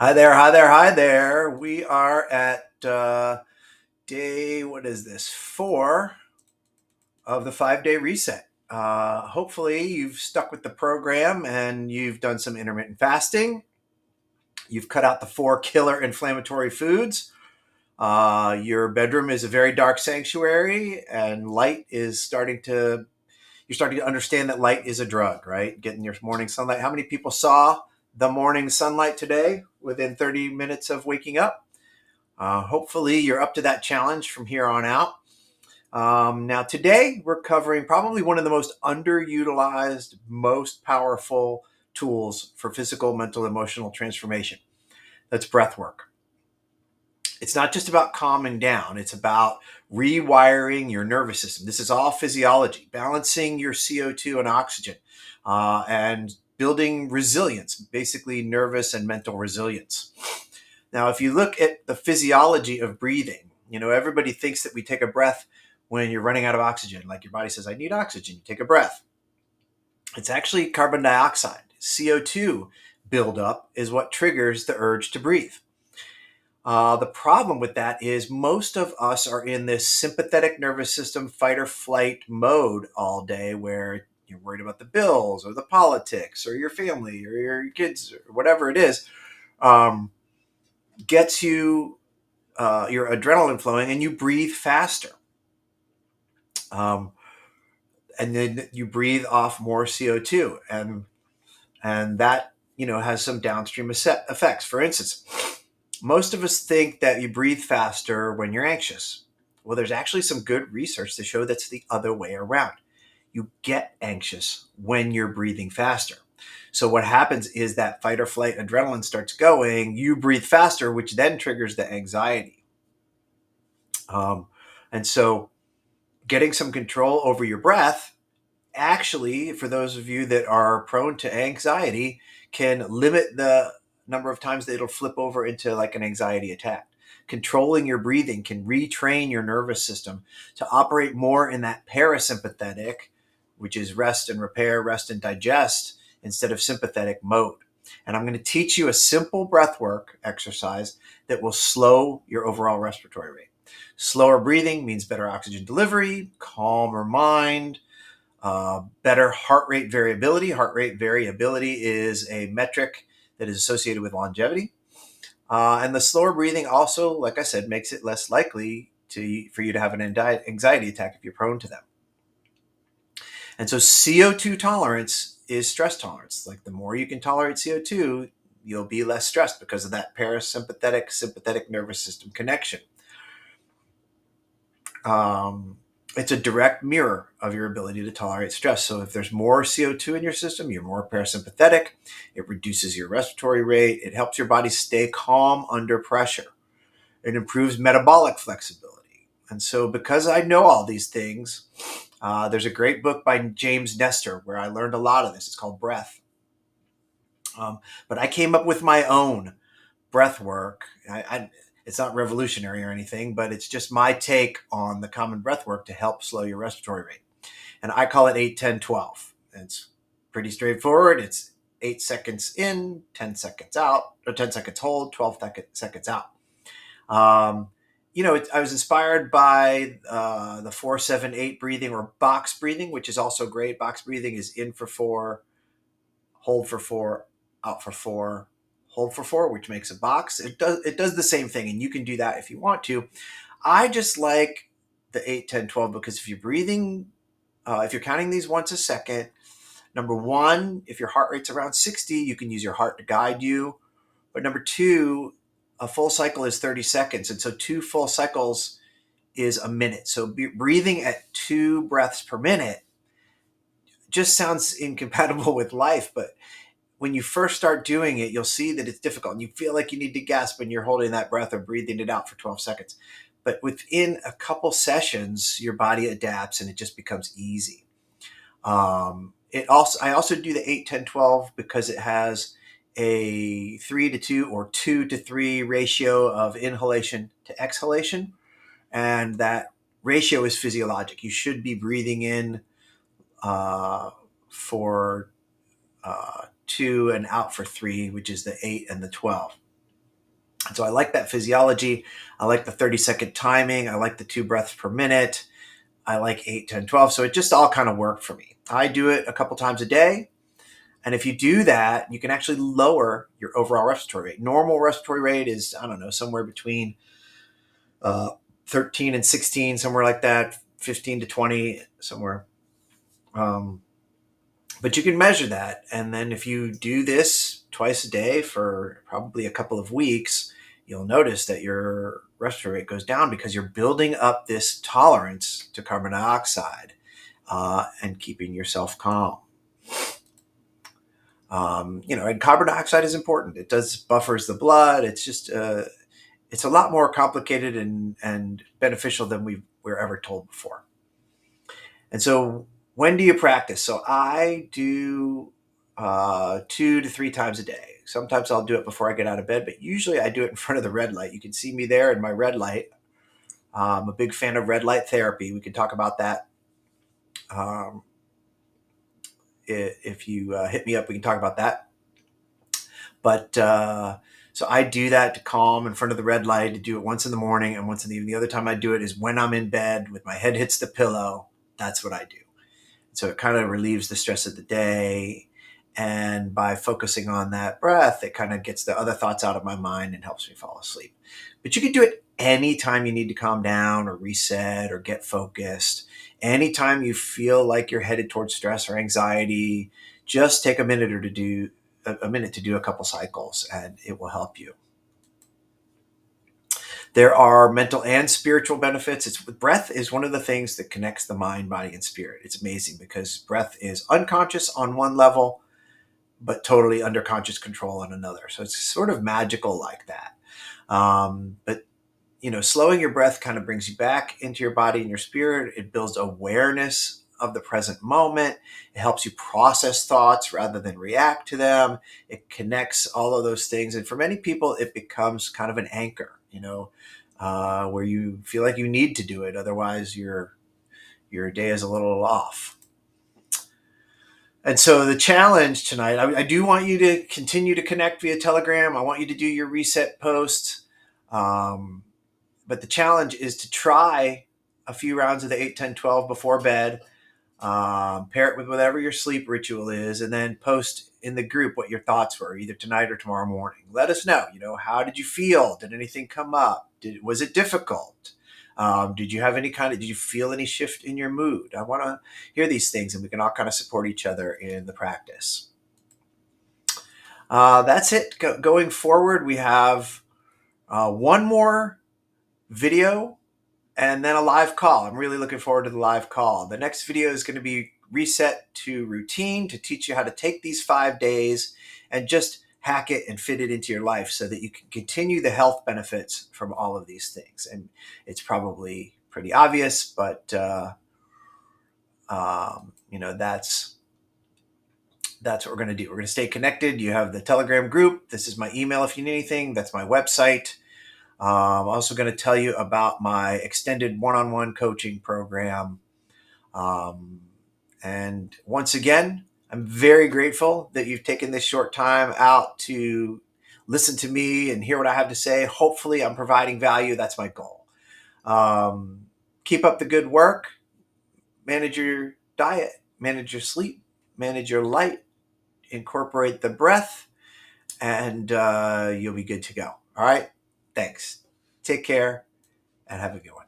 Hi there, hi there, hi there. We are at day, what is this, 4 of the 5-day reset. Hopefully, you've stuck with the program and you've done some intermittent fasting. You've cut out the 4 killer inflammatory foods. Your bedroom is a very dark sanctuary, and you're starting to understand that light is a drug, right? Getting your morning sunlight. How many people saw the morning sunlight today within 30 minutes of waking up? Hopefully, you're up to that challenge from here on out. Now, today we're covering probably one of the most underutilized, most powerful tools for physical, mental, emotional transformation. That's breath work. It's not just about calming down, it's about rewiring your nervous system. This is all physiology, balancing your CO2 and oxygen, and building resilience, basically nervous and mental resilience. Now, if you look at the physiology of breathing, everybody thinks that we take a breath when you're running out of oxygen. Like your body says, I need oxygen. You take a breath. It's actually carbon dioxide. CO2 buildup is what triggers the urge to breathe. The problem with that is most of us are in this sympathetic nervous system fight or flight mode all day where you're worried about the bills or the politics or your family or your kids or whatever it is. Gets you your adrenaline flowing and you breathe faster. Um, and then you breathe off more CO2 and that has some downstream effects. For instance, most of us think that you breathe faster when you're anxious. Well, there's actually some good research to show that's the other way around. You get anxious when you're breathing faster. So what happens is that fight or flight adrenaline starts going, you breathe faster, which then triggers the anxiety. And so getting some control over your breath, actually, for those of you that are prone to anxiety, can limit the number of times that it'll flip over into like an anxiety attack. Controlling your breathing can retrain your nervous system to operate more in that parasympathetic, which is rest and repair, rest and digest, instead of sympathetic mode. And I'm going to teach you a simple breath work exercise that will slow your overall respiratory rate. Slower breathing means better oxygen delivery, calmer mind, better heart rate variability. Heart rate variability is a metric that is associated with longevity. And the slower breathing also, like I said, makes it less likely for you to have an anxiety attack if you're prone to them. And so CO2 tolerance is stress tolerance. Like the more you can tolerate CO2, you'll be less stressed because of that parasympathetic sympathetic nervous system connection. It's a direct mirror of your ability to tolerate stress. So if there's more CO2 in your system, you're more parasympathetic. It reduces your respiratory rate. It helps your body stay calm under pressure. It improves metabolic flexibility. And so because I know all these things, there's a great book by James Nestor where I learned a lot of this. It's called Breath. But I came up with my own breath work. It's not revolutionary or anything, but it's just my take on the common breath work to help slow your respiratory rate. And I call it 8, 10, 12. It's pretty straightforward. It's 8 seconds in, 10 seconds out, or 10 seconds hold, 12 seconds out. I was inspired by the 4-7-8 breathing or box breathing, which is also great. Box breathing is in for 4, hold for 4, out for 4, hold for 4, which makes a box. It does the same thing, and you can do that if you want to. I just like the 8, 10, 12 because if you're counting these once a second, number one, if your heart rate's around 60, you can use your heart to guide you. But number two, a full cycle is 30 seconds. And so 2 full cycles is a minute. So breathing at 2 breaths per minute just sounds incompatible with life. But when you first start doing it, you'll see that it's difficult and you feel like you need to gasp when you're holding that breath or breathing it out for 12 seconds. But within a couple sessions, your body adapts and it just becomes easy. I also do the 8, 10, 12 because it has a 3-2 or 2-3 ratio of inhalation to exhalation. And that ratio is physiologic. You should be breathing in for 2 and out for 3, which is the 8 and the 12. So I like that physiology. I like the 30-second timing. I like the 2 breaths per minute. I like 8, 10, 12. So it just all kind of worked for me. I do it a couple times a day. And if you do that, you can actually lower your overall respiratory rate. Normal respiratory rate is, I don't know, somewhere between uh, 13 and 16, somewhere like that, 15 to 20, somewhere. Um, but you can measure that. And then if you do this twice a day for probably a couple of weeks, you'll notice that your respiratory rate goes down because you're building up this tolerance to carbon dioxide and keeping yourself calm. And carbon dioxide is important. It does buffers the blood. It's just it's a lot more complicated and beneficial than we were ever told before. And so, when do you practice? So I do 2 to 3 times a day. Sometimes I'll do it before I get out of bed, but usually I do it in front of the red light. You can see me there in my red light. I'm a big fan of red light therapy. We can talk about that. Um, if you hit me up, we can talk about that. But so I do that to calm in front of the red light, to do it once in the morning and once in the evening. The other time I do it is when I'm in bed with my head hits the pillow. That's what I do. So it kind of relieves the stress of the day. And by focusing on that breath, it kind of gets the other thoughts out of my mind and helps me fall asleep. But you can do it anytime you need to calm down or reset or get focused. Anytime you feel like you're headed towards stress or anxiety, just take a minute to do a couple cycles and it will help you. There are mental and spiritual benefits. Breath is one of the things that connects the mind, body, and spirit. It's amazing because breath is unconscious on one level, but totally under conscious control on another. So it's sort of magical like that. But slowing your breath kind of brings you back into your body and your spirit. It builds awareness of the present moment. It helps you process thoughts rather than react to them. It connects all of those things. And for many people, it becomes kind of an anchor, where you feel like you need to do it. Otherwise, your day is a little off. And so the challenge tonight, I do want you to continue to connect via Telegram. I want you to do your reset posts. But the challenge is to try a few rounds of the 8, 10, 12 before bed. Pair it with whatever your sleep ritual is, and then post in the group what your thoughts were, either tonight or tomorrow morning. Let us know, how did you feel? Did anything come up? Was it difficult? Did you feel any shift in your mood? I want to hear these things, and we can all kind of support each other in the practice. That's it. Going forward, we have one more video and then a live call. I'm really looking forward to the live call. The next video is going to be reset to routine to teach you how to take these 5 days and just hack it and fit it into your life so that you can continue the health benefits from all of these things. And it's probably pretty obvious, but that's what we're going to do. We're going to stay connected. You have the Telegram group. This is my email if you need anything. That's my website. I'm also going to tell you about my extended one-on-one coaching program. And once again, I'm very grateful that you've taken this short time out to listen to me and hear what I have to say. Hopefully, I'm providing value. That's my goal. Keep up the good work. Manage your diet. Manage your sleep. Manage your light. Incorporate the breath. And you'll be good to go. All right? Thanks. Take care and have a good one.